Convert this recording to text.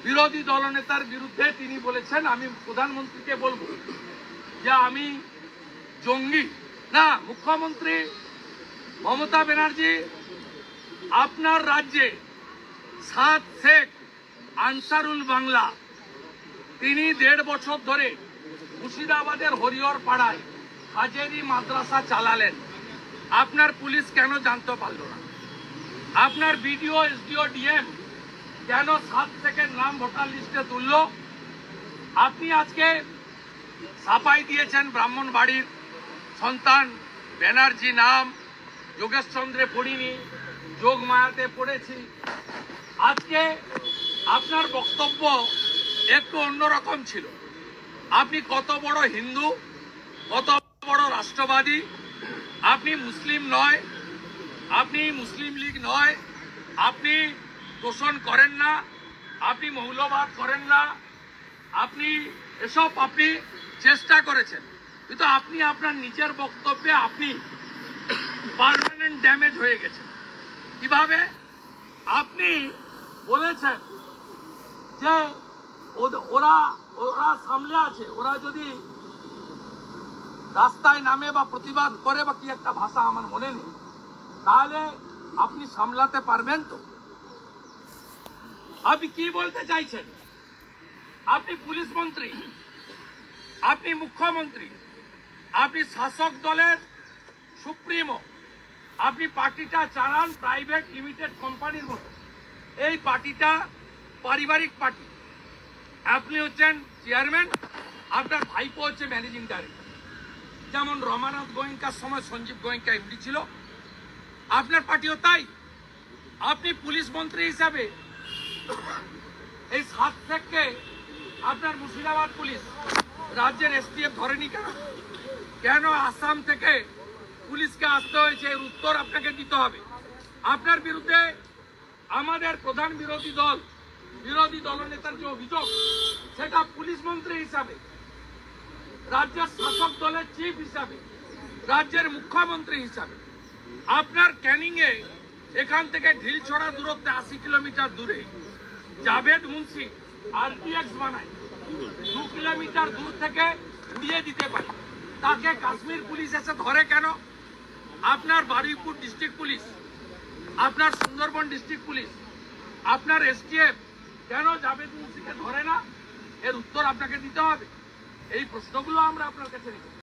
বিরোধী দলনেতার বিরুদ্ধে তিনি বলেছেন, আমি প্রধানমন্ত্রীকে বলবো যে আমি জঙ্গি না। মুখ্যমন্ত্রী মমতা ব্যানার্জি, আপনার রাজ্যে 7 শেখ আনসারুল বাংলা তিনি 1.5 বছর ধরে মুর্শিদাবাদের হরিহর পাড়ায় হাজেরি মাদ্রাসা চালালেন। আপনার পুলিশ কেন জানতে পারল না? আপনার বিডিও, এসডিও, ডিএম কেন 7 শেখের নাম ভোটার লিস্টে তুলল? আপনি আজকে ছাপাই দিয়েছেন ব্রাহ্মণবাড়ির সন্তান ব্যানার্জি নাম, যোগেশ চন্দ্রে পড়িনি, যোগমায়াতে পড়েছি। আজকে আপনার বক্তব্য একটু অন্যরকম ছিল। আপনি কত বড় হিন্দু, কত বড় রাষ্ট্রবাদী, আপনি মুসলিম নয়, আপনি মুসলিম লীগ নয়, আপনি দোষণ করেন না, আপনি মৌলবাদ করেন না, আপনি এসব আপনি চেষ্টা করেছেন, কিন্তু আপনি আপনার নিজের বক্তব্যে আপনি পার্মানেন্ট ড্যামেজ হয়ে গেছেন। কিভাবে? আপনি বলেছেন যে ওরা সামলে আছে, ওরা যদি রাস্তায় নামে বা প্রতিবাদ করে বা কি একটা ভাষা আমার মনে নেই, তাহলে আপনি সামলাতে পারবেন তো? আপনি কি বলতে চাইছেন? আপনি পুলিশ মন্ত্রী, আপনি মুখ্যমন্ত্রী, আপনি শাসক দলের সুপ্রিমো, আপনি পার্টিটা চালান প্রাইভেট লিমিটেড কোম্পানির মতো। এই পার্টিটা পারিবারিক পার্টি। আপনি হচ্ছেন চেয়ারম্যান, আপনার ভাইপো হচ্ছে ম্যানেজিং ডাইরেক্টর। যেমন রমানাথ গোয়েঙ্কার সময় সঞ্জীব গোয়েঙ্কা এমডি ছিল, আপনার পার্টিও তাই। আপনি পুলিশ মন্ত্রী হিসাবে এই 7 শেখকে আপনার মুর্শিদাবাদ পুলিশ, রাজ্যের এসটিএফ ধরেনি কেন? কেন আসাম থেকে পুলিশকে আসতে হয়েছে? এর উত্তর আপনাকে দিতে হবে। আপনার বিরুদ্ধে আমাদের প্রধান বিরোধী দলনেতার যে অভিযোগ, সেটা পুলিশ মন্ত্রী হিসাবে, রাজ্যের শাসক দলের চিফ হিসাবে, রাজ্যের মুখ্যমন্ত্রী হিসাবে আপনার ক্যানিং এ এখান থেকে ঢিলছড়া দূরত্বে 80 কিলোমিটার দূরে জাভেদ মুন্সি আরপিএক্স বানায় 2 কিলোমিটার দূর থেকে উড়িয়ে দিতে পারে। তাকে কাশ্মীর পুলিশ এসে ধরে কেন? আপনার বারুইপুর ডিস্ট্রিক্ট পুলিশ, আপনার সুন্দরবন ডিস্ট্রিক্ট পুলিশ, আপনার এসটিএফ কেন জাভেদ মুন্সিকে ধরে না? এর উত্তর আপনাকে দিতে হবে। এই প্রশ্নগুলো আমরা আপনার কাছে রেখেছি।